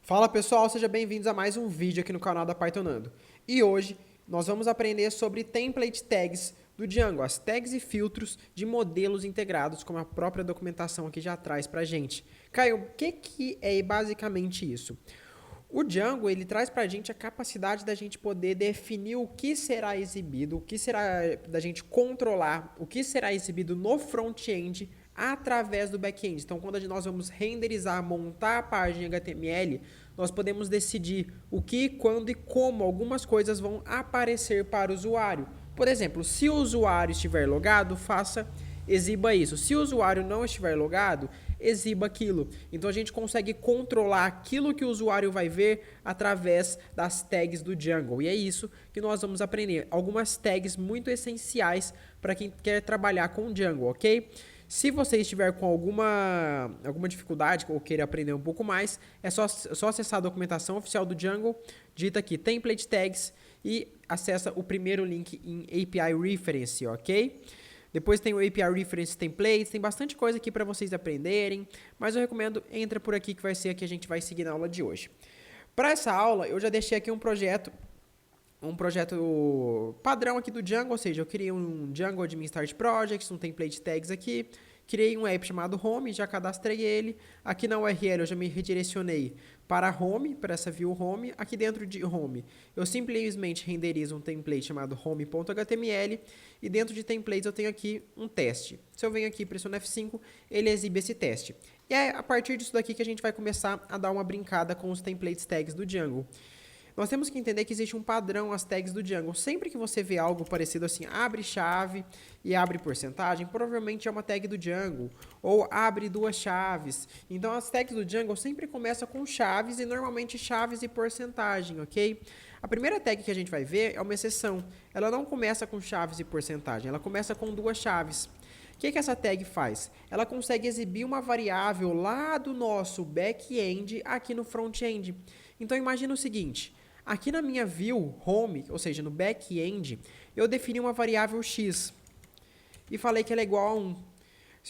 Fala pessoal, sejam bem-vindos a mais um vídeo aqui no canal da Pythonando. E hoje nós vamos aprender sobre template tags do Django, as tags e filtros de modelos integrados, como a própria documentação aqui já traz pra gente. Caio, o que é basicamente isso? O Django, ele traz pra gente a capacidade da gente poder definir o que será exibido, o que será da gente controlar, o que será exibido no front-end através do back-end. Então, quando nós vamos renderizar, montar a página HTML, nós podemos decidir o que, quando e como algumas coisas vão aparecer para o usuário. Por exemplo, se o usuário estiver logado, exiba isso. Se o usuário não estiver logado, exiba aquilo. Então a gente consegue controlar aquilo que o usuário vai ver através das tags do Django. E é isso que nós vamos aprender. Algumas tags muito essenciais para quem quer trabalhar com o Django, ok? Se você estiver com alguma dificuldade ou queira aprender um pouco mais, é só acessar a documentação oficial do Django, digita aqui template tags e acessa o primeiro link em API Reference, ok? Depois tem o API Reference Templates, tem bastante coisa aqui para vocês aprenderem, mas eu recomendo, entra por aqui que vai ser a que a gente vai seguir na aula de hoje. Para essa aula, eu já deixei aqui um projeto padrão aqui do Django, ou seja, eu criei um Django Admin Start Project, um template tags aqui, criei um app chamado Home, já cadastrei ele, aqui na URL eu já me redirecionei para Home, para essa view Home, aqui dentro de Home eu simplesmente renderizo um template chamado Home.html e dentro de templates eu tenho aqui um teste. Se eu venho aqui e pressiono F5, ele exibe esse teste. E é a partir disso daqui que a gente vai começar a dar uma brincada com os templates tags do Django. Nós temos que entender que existe um padrão às tags do Django. Sempre que você vê algo parecido assim, abre chave e abre porcentagem, provavelmente é uma tag do Django. Ou abre duas chaves. Então, as tags do Django sempre começam com chaves e normalmente chaves e porcentagem, ok? A primeira tag que a gente vai ver é uma exceção. Ela não começa com chaves e porcentagem, ela começa com duas chaves. O que essa tag faz? Ela consegue exibir uma variável lá do nosso back-end aqui no front-end. Então, imagina o seguinte. Aqui na minha view home, ou seja, no back-end, eu defini uma variável x e falei que ela é igual a 1.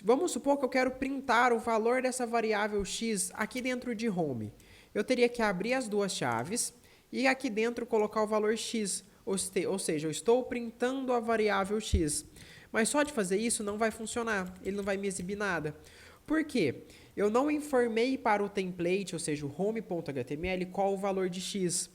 Vamos supor que eu quero printar o valor dessa variável x aqui dentro de home. Eu teria que abrir as duas chaves e aqui dentro colocar o valor x, ou seja, eu estou printando a variável x. Mas só de fazer isso não vai funcionar, ele não vai me exibir nada. Por quê? Eu não informei para o template, ou seja, o home.html, qual o valor de x.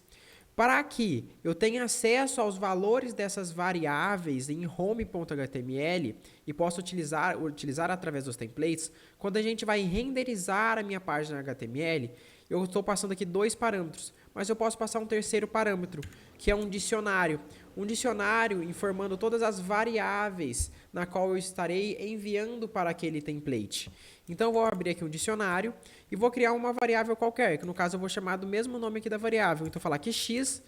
Para que eu tenha acesso aos valores dessas variáveis em home.html e possa utilizar através dos templates, quando a gente vai renderizar a minha página HTML, eu estou passando aqui dois parâmetros, mas eu posso passar um terceiro parâmetro, que é um dicionário. Um dicionário informando todas as variáveis na qual eu estarei enviando para aquele template. Então, eu vou abrir aqui um dicionário e vou criar uma variável qualquer, que no caso eu vou chamar do mesmo nome aqui da variável. Então, falar que x,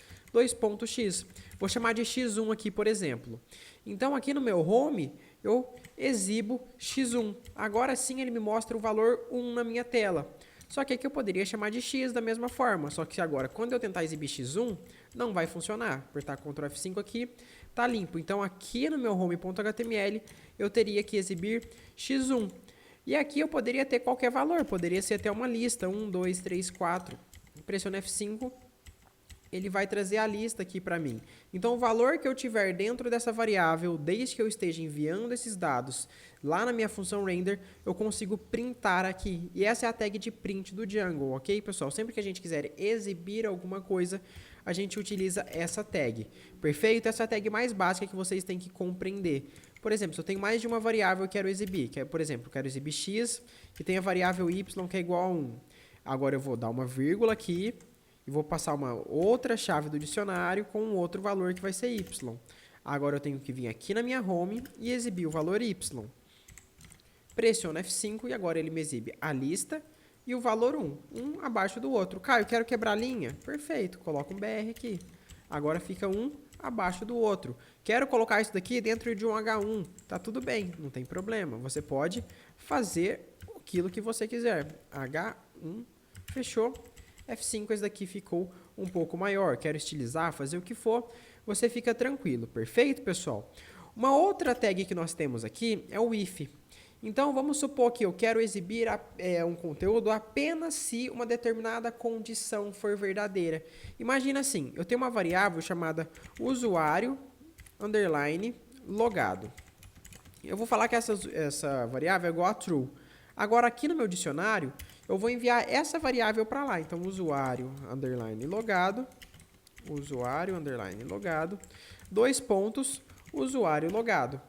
x. Vou chamar de x1 aqui, por exemplo. Então, aqui no meu home, eu exibo x1. Agora sim, ele me mostra o valor 1 na minha tela. Só que aqui eu poderia chamar de x da mesma forma, só que agora, quando eu tentar exibir x1, não vai funcionar. Apertar Ctrl F5 aqui, tá limpo. Então, aqui no meu home.html, eu teria que exibir x1. E aqui eu poderia ter qualquer valor, poderia ser até uma lista, 1, 2, 3, 4. Pressiono F5, ele vai trazer a lista aqui para mim. Então, o valor que eu tiver dentro dessa variável, desde que eu esteja enviando esses dados lá na minha função render, eu consigo printar aqui. E essa é a tag de print do Django, ok, pessoal? Sempre que a gente quiser exibir alguma coisa, a gente utiliza essa tag. Perfeito? Essa é a tag mais básica que vocês têm que compreender. Por exemplo, se eu tenho mais de uma variável que eu quero exibir, por exemplo, eu quero exibir x e tem a variável y que é igual a 1. Agora eu vou dar uma vírgula aqui e vou passar uma outra chave do dicionário com um outro valor que vai ser y. Agora eu tenho que vir aqui na minha home e exibir o valor y. Pressiono F5 e agora ele me exibe a lista e o valor 1, um abaixo do outro. Caio, eu quero quebrar a linha? Perfeito, coloco um BR aqui. Agora fica um abaixo do outro. Quero colocar isso daqui dentro de um H1. Tá tudo bem, não tem problema. Você pode fazer aquilo que você quiser. H1, fechou. F5, esse daqui ficou um pouco maior. Quero estilizar, fazer o que for, você fica tranquilo. Perfeito, pessoal? Uma outra tag que nós temos aqui é o if. Então, vamos supor que eu quero exibir um conteúdo apenas se uma determinada condição for verdadeira. Imagina assim, eu tenho uma variável chamada usuário, underline, logado. Eu vou falar que essa variável é igual a true. Agora, aqui no meu dicionário, eu vou enviar essa variável para lá. Então, usuário, underline, logado, dois pontos, usuário logado.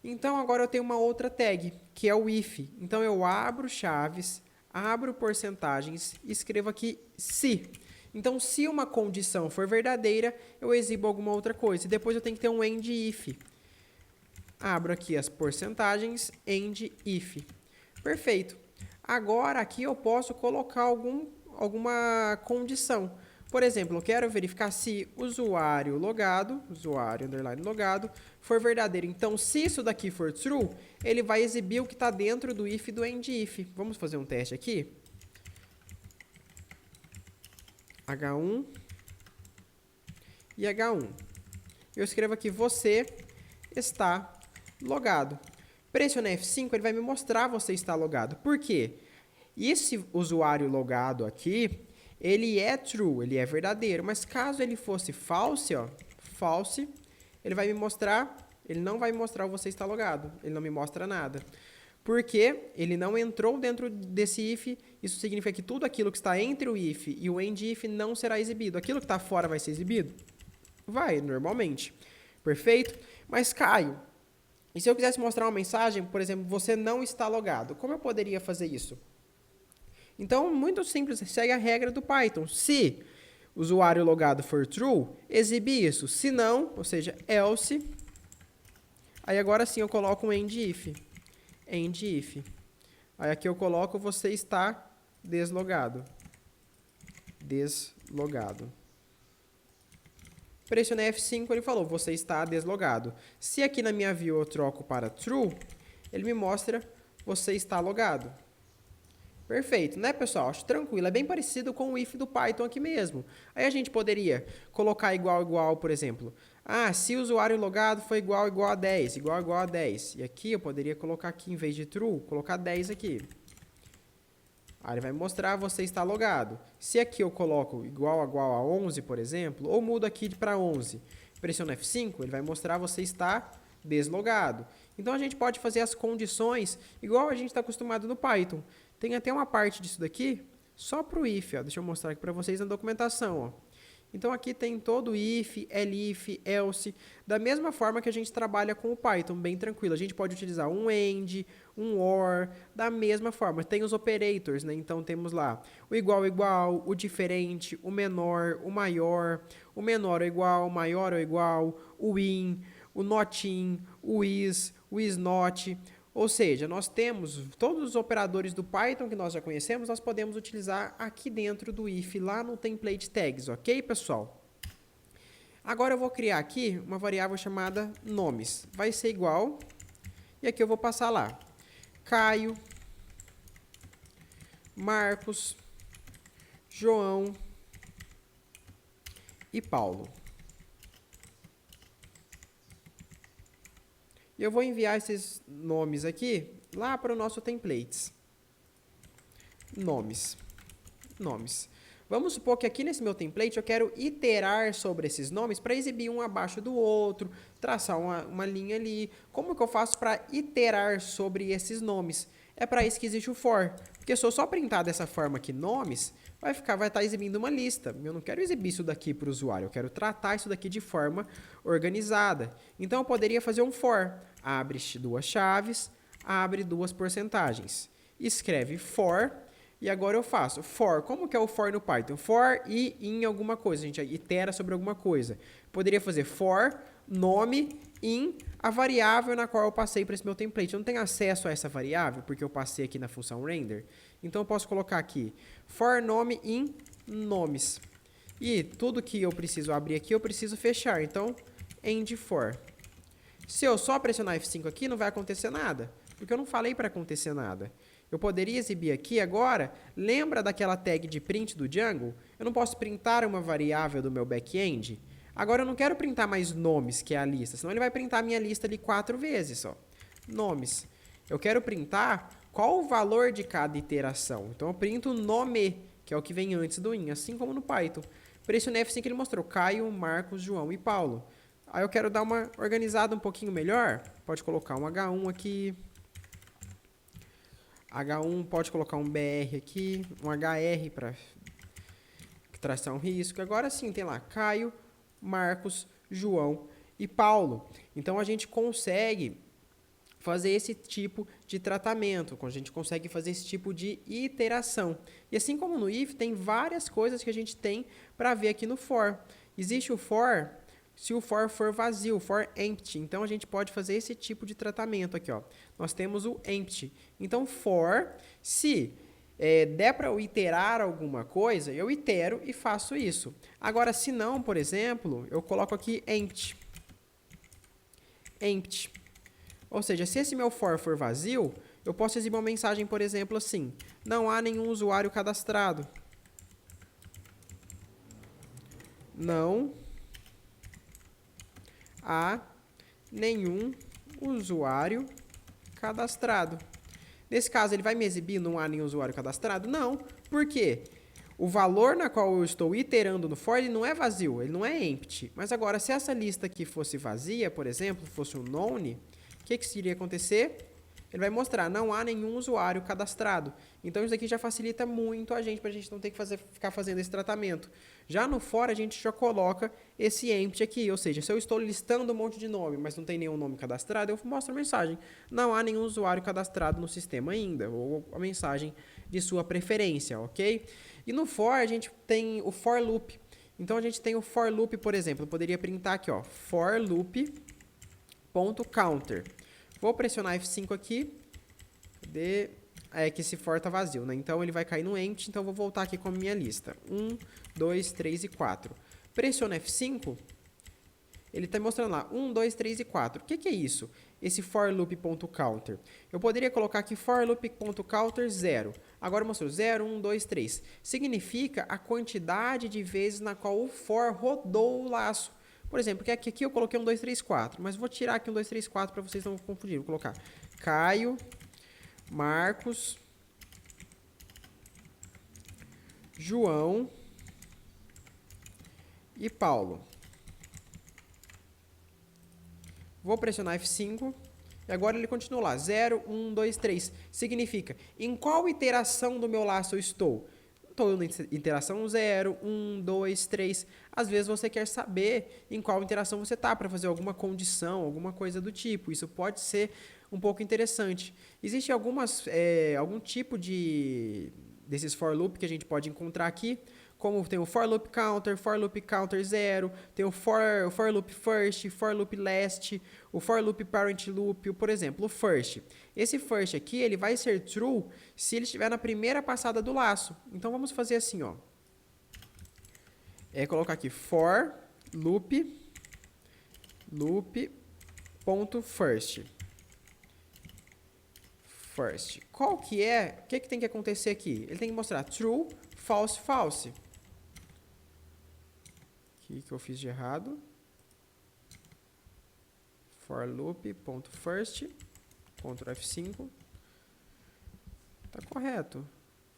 Então, agora eu tenho uma outra tag, que é o if. Então, eu abro chaves, abro porcentagens e escrevo aqui se. Então, se uma condição for verdadeira, eu exibo alguma outra coisa. E depois eu tenho que ter um end if. Abro aqui as porcentagens, end if. Perfeito. Agora, aqui eu posso colocar alguma condição. Por exemplo, eu quero verificar se usuário underline logado, for verdadeiro. Então, se isso daqui for true, ele vai exibir o que está dentro do if e do end if. Vamos fazer um teste aqui. H1 e H1. Eu escrevo aqui, você está logado. Pressionei F5, ele vai me mostrar você está logado. Por quê? Esse usuário logado aqui, ele é true, ele é verdadeiro, mas caso ele fosse false, ó, false, ele não vai me mostrar o você está logado, ele não me mostra nada. Porque ele não entrou dentro desse if, isso significa que tudo aquilo que está entre o if e o end if não será exibido. Aquilo que está fora vai ser exibido? Vai, normalmente. Perfeito? Mas, Caio, e se eu quisesse mostrar uma mensagem, por exemplo, você não está logado, como eu poderia fazer isso? Então, muito simples, segue a regra do Python. Se o usuário logado for true, exibe isso. Se não, ou seja, else, aí agora sim eu coloco um end if. End if. Aí aqui eu coloco você está deslogado. Deslogado. Pressionei F5, ele falou, você está deslogado. Se aqui na minha view eu troco para true, ele me mostra, você está logado. Perfeito, né, pessoal? Acho tranquilo. É bem parecido com o if do Python aqui mesmo. Aí a gente poderia colocar igual, por exemplo. Se o usuário logado foi igual a 10, igual a 10. E aqui eu poderia colocar aqui, em vez de true, colocar 10 aqui. Aí ele vai mostrar você está logado. Se aqui eu coloco igual a 11, por exemplo, ou mudo aqui para 11, pressiono F5, ele vai mostrar você está deslogado. Então, a gente pode fazer as condições igual a gente está acostumado no Python. Tem até uma parte disso daqui só para o if. Ó. Deixa eu mostrar aqui para vocês na documentação. Ó. Então, aqui tem todo o if, elif, else, da mesma forma que a gente trabalha com o Python, bem tranquilo. A gente pode utilizar um end, um or, da mesma forma. Tem os operators, né? Então, temos lá o igual, o diferente, o menor o menor ou igual, o maior ou igual, o in, o not in, o is not. Ou seja, nós temos todos os operadores do Python que nós já conhecemos, nós podemos utilizar aqui dentro do if, lá no template tags, ok, pessoal? Agora eu vou criar aqui uma variável chamada nomes. Vai ser igual, e aqui eu vou passar lá, Caio, Marcos, João e Paulo. E eu vou enviar esses nomes aqui lá para o nosso templates. Nomes. Vamos supor que aqui nesse meu template eu quero iterar sobre esses nomes para exibir um abaixo do outro, traçar uma linha ali. Como que eu faço para iterar sobre esses nomes? É para isso que existe o for. Porque se eu só printar dessa forma aqui nomes, vai estar exibindo uma lista. Eu não quero exibir isso daqui para o usuário, eu quero tratar isso daqui de forma organizada. Então, eu poderia fazer um for. Abre duas chaves, abre duas porcentagens. Escreve for, e agora eu faço for. Como que é o for no Python? For e em alguma coisa, a gente itera sobre alguma coisa. Poderia fazer for, nome, in, a variável na qual eu passei para esse meu template. Eu não tenho acesso a essa variável, porque eu passei aqui na função render. Então, eu posso colocar aqui for nome in nomes. E tudo que eu preciso abrir aqui, eu preciso fechar. Então, end for. Se eu só pressionar F5 aqui, não vai acontecer nada, porque eu não falei para acontecer nada. Eu poderia exibir aqui agora, lembra daquela tag de print do Django? Eu não posso printar uma variável do meu back-end? Agora eu não quero printar mais nomes, que é a lista, senão ele vai printar a minha lista ali 4 vezes só. Nomes. eu quero printar qual o valor de cada iteração. Então, eu printo o nome, que é o que vem antes do in, assim como no Python. Pressionei F5 ele mostrou Caio, Marcos, João e Paulo. Aí eu quero dar uma organizada um pouquinho melhor. Pode colocar um H1 aqui. H1, pode colocar um BR aqui. Um HR para traçar um risco. Agora sim, tem lá Caio, Marcos, João e Paulo. Então, a gente consegue fazer esse tipo de tratamento, a gente consegue fazer esse tipo de iteração. E assim como no if, tem várias coisas que a gente tem para ver aqui no for. Existe o for, se o for vazio, for empty. Então, a gente pode fazer esse tipo de tratamento aqui. Ó. Nós temos o empty. Então, for, se der para eu iterar alguma coisa, eu itero e faço isso. Agora, se não, por exemplo, eu coloco aqui empty. Empty. Ou seja, se esse meu for vazio, eu posso exibir uma mensagem, por exemplo, assim: não há nenhum usuário cadastrado. Não há nenhum usuário cadastrado. Nesse caso, ele vai me exibir não há nenhum usuário cadastrado? Não. Por quê? O valor na qual eu estou iterando no for, ele não é vazio, ele não é empty. Mas agora, se essa lista aqui fosse vazia, por exemplo, fosse um none, o que iria acontecer? Ele vai mostrar, não há nenhum usuário cadastrado. Então, isso aqui já facilita muito a gente, para a gente não ter que ficar fazendo esse tratamento. Já no for, a gente já coloca esse empty aqui, ou seja, se eu estou listando um monte de nome, mas não tem nenhum nome cadastrado, eu mostro a mensagem, não há nenhum usuário cadastrado no sistema ainda, ou a mensagem de sua preferência, ok? E no for, a gente tem o for loop. Então, a gente tem o for loop, por exemplo, eu poderia printar aqui, ó, for loop.counter. Vou pressionar F5 aqui. Cadê? É que esse for tá vazio, né? Então, ele vai cair no empty. Então, vou voltar aqui com a minha lista. 1, 2, 3 e 4. Pressiono F5. Ele está mostrando lá 1, 2, 3 e 4. O que é isso? Esse for loop.counter. Eu poderia colocar aqui for loop.counter 0. Agora mostrou 0, 1, 2, 3. Significa a quantidade de vezes na qual o for rodou o laço. Por exemplo, aqui eu coloquei 1, 2, 3, 4, mas vou tirar aqui 1, 2, 3, 4 para vocês não confundirem. Vou colocar Caio, Marcos, João e Paulo. Vou pressionar F5 e agora ele continua lá. 0, 1, 2, 3. Significa, em qual iteração do meu laço eu estou? Estou na interação 0, 1, 2, 3. Às vezes você quer saber em qual interação você está para fazer alguma condição, alguma coisa do tipo. Isso pode ser um pouco interessante. Existe algum tipo desses for loop que a gente pode encontrar aqui, como tem o for loop counter 0, tem o for loop first, for loop last, o for loop parent loop, por exemplo, o first. Esse first aqui, ele vai ser true se ele estiver na primeira passada do laço. Então, vamos fazer assim, ó. Colocar aqui for loop.first. Qual que é? O que tem que acontecer aqui? Ele tem que mostrar true, false, false. O que eu fiz de errado? For loop.first, Ctrl F5. Tá correto.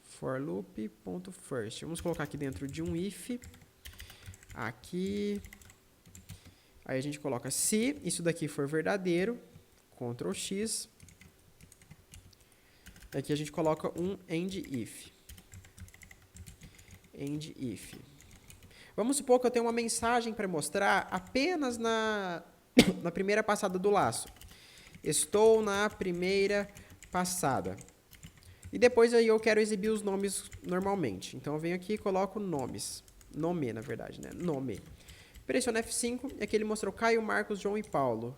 For loop.first. Vamos colocar aqui dentro de um if. Aqui. Aí a gente coloca se isso daqui for verdadeiro, Ctrl X. Aqui a gente coloca um end if. End if. Vamos supor que eu tenho uma mensagem para mostrar apenas na primeira passada do laço. Estou na primeira passada. E depois aí eu quero exibir os nomes normalmente. Então eu venho aqui e coloco nomes. Nome, na verdade, né? Nome. Pressiono F5 e aqui ele mostrou Caio, Marcos, João e Paulo.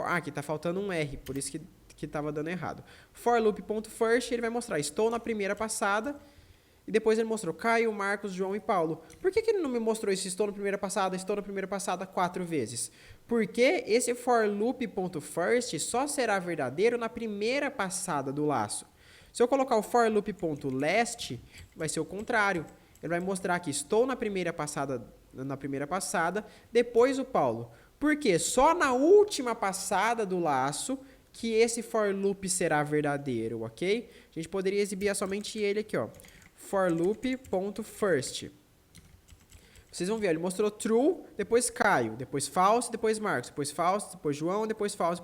Aqui está faltando um R, por isso que estava dando errado. For loop.first, ele vai mostrar estou na primeira passada. E depois ele mostrou Caio, Marcos, João e Paulo. Por que ele não me mostrou esse estou na primeira passada 4 vezes? Porque esse for loop.first só será verdadeiro na primeira passada do laço. Se eu colocar o for loop.last, vai ser o contrário. Ele vai mostrar que estou na primeira passada, depois o Paulo. Porque só na última passada do laço que esse for loop será verdadeiro, ok? A gente poderia exibir somente ele aqui, ó. For loop.first. Vocês vão ver, ele mostrou true, depois Caio, depois false, depois Marcos, depois false, depois João, depois false,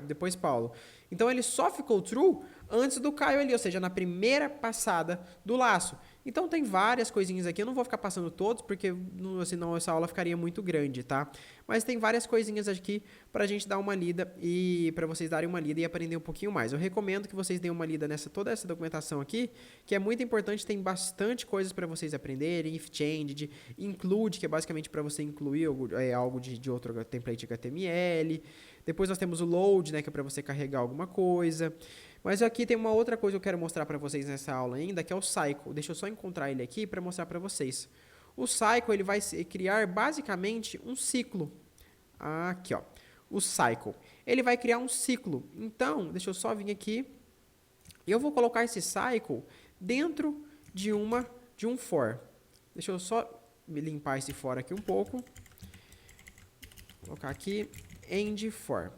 depois Paulo. Então ele só ficou true antes do Caio ali, ou seja, na primeira passada do laço. Então tem várias coisinhas aqui, eu não vou ficar passando todos, porque senão essa aula ficaria muito grande, tá? Mas tem várias coisinhas aqui pra gente dar uma lida e pra vocês darem uma lida e aprender um pouquinho mais. Eu recomendo que vocês deem uma lida nessa toda essa documentação aqui, que é muito importante, tem bastante coisas pra vocês aprenderem, if changed, include, que é basicamente pra você incluir algo de outro template HTML. Depois nós temos o load, né, que é pra você carregar alguma coisa. Mas aqui tem uma outra coisa que eu quero mostrar para vocês nessa aula ainda, que é o cycle. Deixa eu só encontrar ele aqui para mostrar para vocês. O cycle ele vai criar basicamente um ciclo. Aqui, ó. O cycle. Ele vai criar um ciclo. Então, deixa eu só vir aqui. Eu vou colocar esse cycle dentro de um for. Deixa eu só limpar esse for aqui um pouco. Vou colocar aqui end for.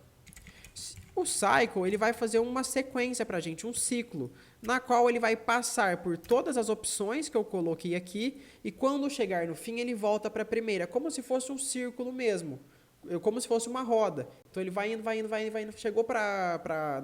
O cycle ele vai fazer uma sequência para a gente, um ciclo, na qual ele vai passar por todas as opções que eu coloquei aqui e quando chegar no fim ele volta para a primeira, como se fosse um círculo mesmo, como se fosse uma roda. Então ele vai indo, vai indo, vai indo, vai indo, chegou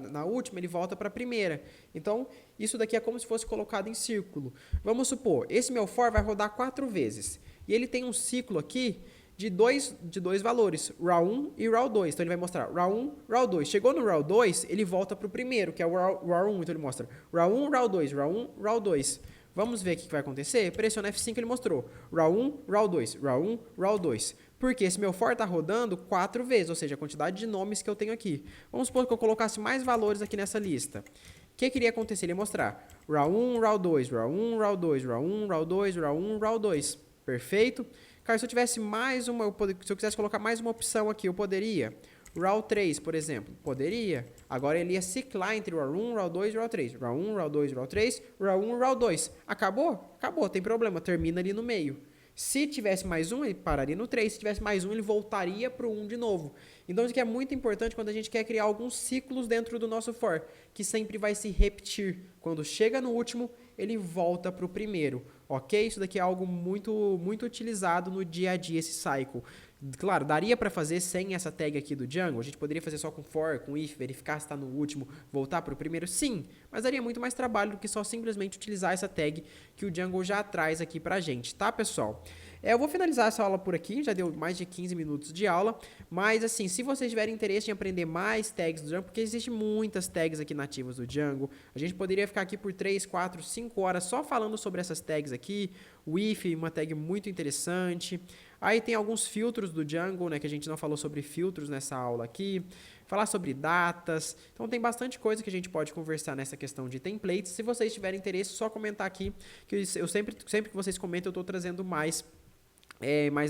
na última, ele volta para a primeira. Então isso daqui é como se fosse colocado em círculo. Vamos supor, esse meu for vai rodar 4 vezes e ele tem um ciclo aqui de dois valores, RAW1 e RAW2. Então, ele vai mostrar RAW1, RAW2. Chegou no RAW2, ele volta para o primeiro, que é o RAW1. Então, ele mostra RAW1, RAW2, RAW1, RAW2. Vamos ver o que vai acontecer? Pressiona F5, ele mostrou RAW1, RAW2, RAW1, RAW2. Porque esse meu for está rodando 4 vezes, ou seja, a quantidade de nomes que eu tenho aqui. Vamos supor que eu colocasse mais valores aqui nessa lista. O que iria acontecer? Ele ia mostrar RAW1, RAW2, RAW1, RAW2, RAW1, RAW2, RAW1, RAW2. Perfeito? Cara, se eu tivesse mais uma, se eu quisesse colocar mais uma opção aqui, eu poderia. RAW3, por exemplo, poderia. Agora ele ia ciclar entre RAW1, RAW2 e RAW3. RAW1, RAW2, RAW3, RAW1, RAW2. Acabou? Acabou, tem problema, termina ali no meio. Se tivesse mais um, ele pararia no 3. Se tivesse mais um, ele voltaria para o 1 de novo. Então, isso aqui é muito importante quando a gente quer criar alguns ciclos dentro do nosso for, que sempre vai se repetir. Quando chega no último, ele volta para o primeiro. Ok? Isso daqui é algo muito utilizado no dia a dia, esse cycle. Claro, daria para fazer sem essa tag aqui do Django. A gente poderia fazer só com for, com if, verificar se está no último, voltar para o primeiro. Sim, mas daria muito mais trabalho do que só simplesmente utilizar essa tag que o Django já traz aqui para a gente, tá, pessoal? Eu vou finalizar essa aula por aqui, já deu mais de 15 minutos de aula, mas assim, se vocês tiverem interesse em aprender mais tags do Django, porque existem muitas tags aqui nativas do Django, a gente poderia ficar aqui por 3, 4, 5 horas só falando sobre essas tags aqui, o if, uma tag muito interessante, aí tem alguns filtros do Django, né, que a gente não falou sobre filtros nessa aula aqui, falar sobre datas, então tem bastante coisa que a gente pode conversar nessa questão de templates. Se vocês tiverem interesse, só comentar aqui, que eu sempre que vocês comentam eu estou trazendo mais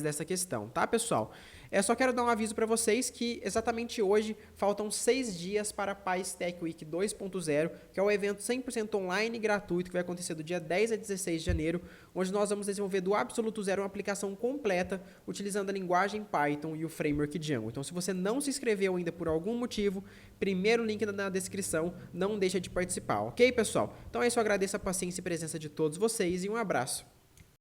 dessa questão, tá, pessoal? Eu só quero dar um aviso para vocês que exatamente hoje faltam 6 dias para a PyS Tech Week 2.0, que é o evento 100% online e gratuito que vai acontecer do dia 10 a 16 de janeiro, onde nós vamos desenvolver do absoluto zero uma aplicação completa utilizando a linguagem Python e o framework Django. Então, se você não se inscreveu ainda por algum motivo, primeiro link na descrição, não deixa de participar, ok, pessoal? Então é isso, eu agradeço a paciência e presença de todos vocês e um abraço.